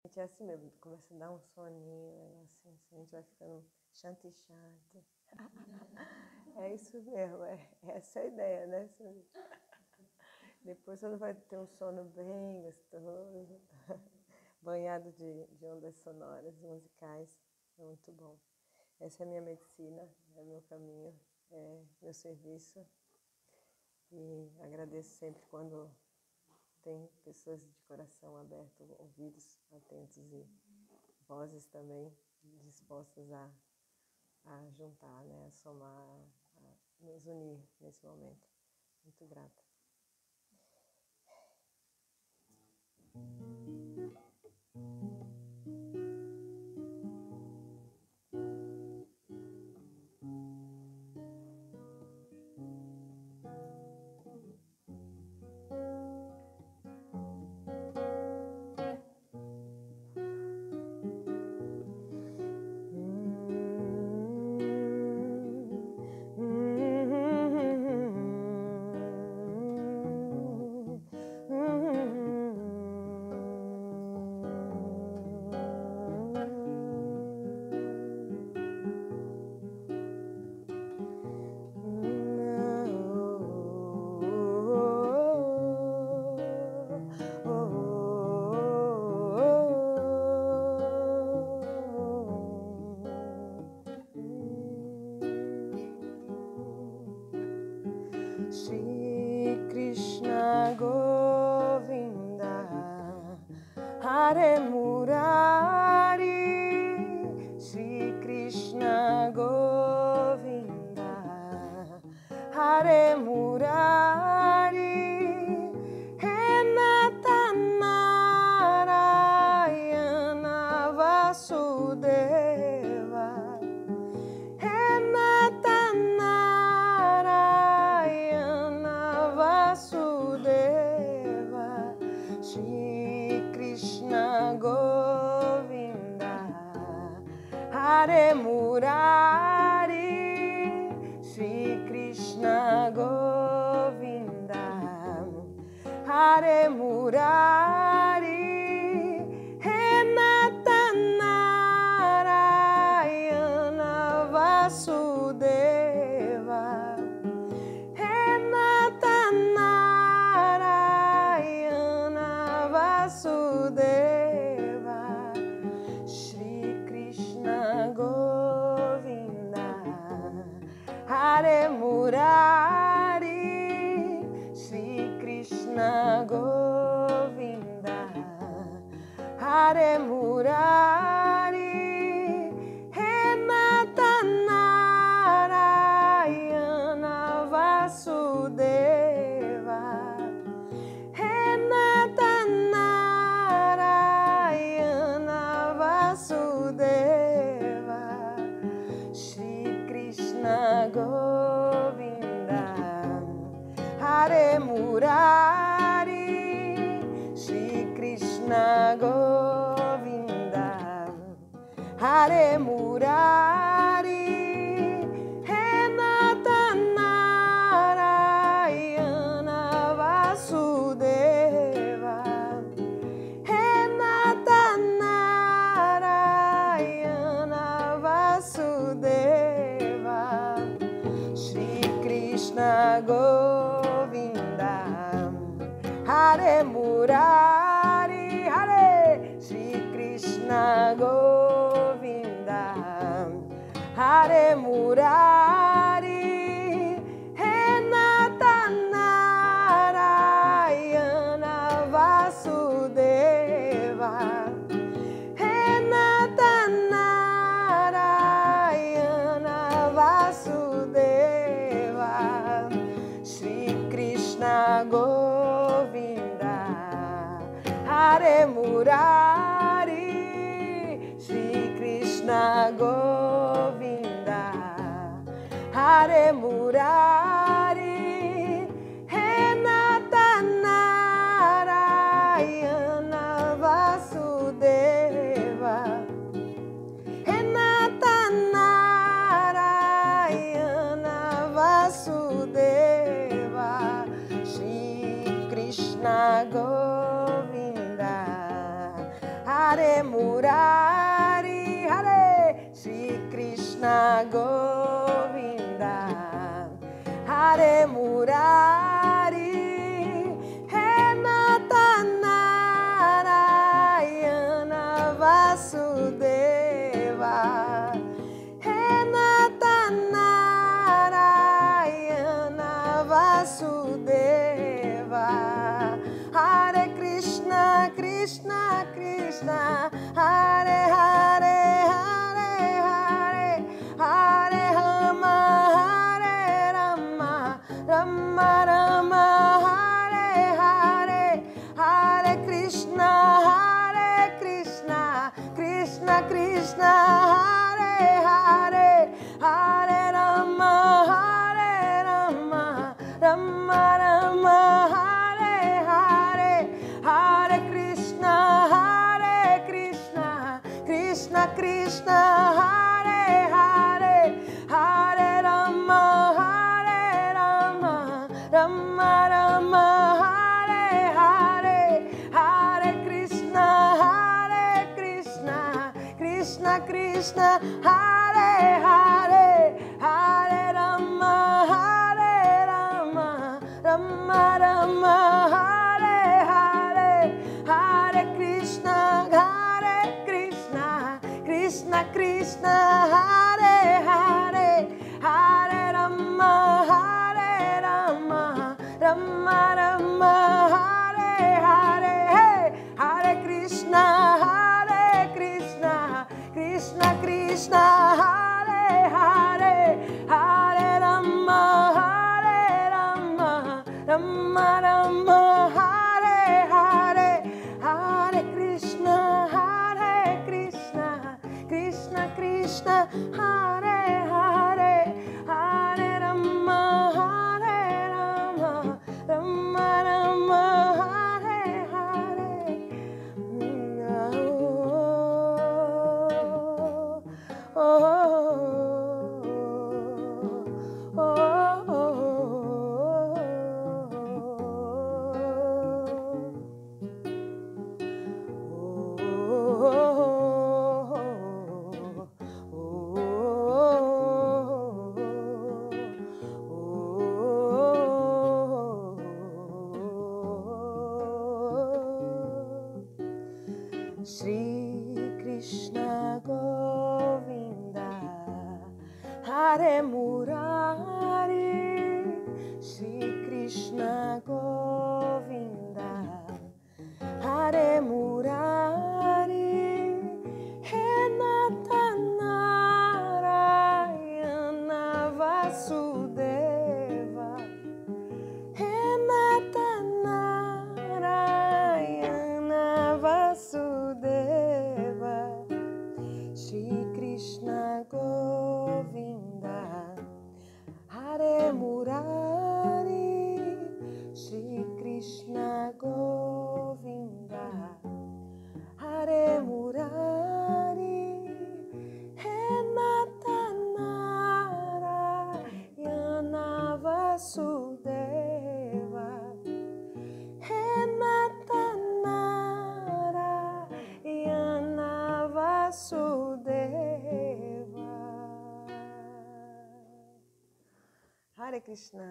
A gente é assim mesmo, começa a dar um soninho, um negocinho assim, a gente vai ficando chante-chante. É isso mesmo, essa é a ideia, né, Sônia? Depois você vai ter um sono bem gostoso, banhado de ondas sonoras, musicais, é muito bom. Essa é a minha medicina, é meu caminho, é meu serviço. E agradeço sempre quando tem pessoas de coração aberto, ouvidos atentos e vozes também dispostas a juntar, né, a somar, a nos unir nesse momento. Muito grata. Shri Krishna Govinda Hare Murari, Shri Krishna Govinda Hare Murari, Renata Narayana Vasudeva, Renata Narayana Vasudeva, Shri Krishna Govinda Hare Murari, Shri Krishna Govinda Hare Murari, Renata Narayana Vasudeva, Renata Narayana Vasudeva, Shri Krishna Govinda Hare Murari, Shri Krishna Govinda Hare Murari, Renata Narayana Vasudeva, Renata Narayana Vasudeva, Shri Krishna Govinda Hare Murari, Shri Krishna Govinda Hare Murari, Renata Narayana Vasudeva, Renata Narayana Vasudeva, Shri Krishna Govinda Hare Murari, Hare Shri Krishna Govinda Hare Murari, Renata Narayana Vasudeva, Renata Narayana Vasudeva, Shri Krishna Govinda Hare Murari, Shri Krishna Govinda Hare Murari, Renata Narayana Vasudeva, Renata Narayana Vasudeva, Shri Krishna Govinda Hare Hare Murari, Hare Shri Krishna Govinda, Hare Murari, He Natanarayana Vasudeva, He Natanarayana Vasudeva, Hare Krishna, Krishna Krishna, Hare Hare, Hare Hare, Hare Rama, Hare Rama, Rama Rama, Hare Hare, Hare Krishna, Krishna Krishna, Hare Hare, Hare Rama, Rama Rama, Hare Hare, Hare Krishna, Krishna Krishna, Hare Hare, Hare Rama, Rama Rama, Hare Hare, Hare Krishna, Krishna Krishna, Hare Hare, Hare Rama, Rama Rama, Hare Hare, Hare Krishna, Krishna Krishna, Hare Hare, Hare Rama, Rama Rama, Hare Hare, Hare Krishna, Krishna Krishna, Hare Hare, Hare Rama, Rama Rama, Hare Hare, Hare Krishna, Krishna Krishna, Hare Hare, Hare Rama, Rama Rama, Hare Hare. Oh, oh, oh, oh, Shri Krishna Govinda, Hare Murari, Shri Krishna Govinda, Hare Murari, He Natanarayana Vasudeva, He Natanarayana Vasudeva, Shri Krishna Govinda, Hare Murari, Shri Krishna Govinda, Hare Murari, He Natanarayana Vasudeva, He Natanarayana Vasudeva. Hare Krishna.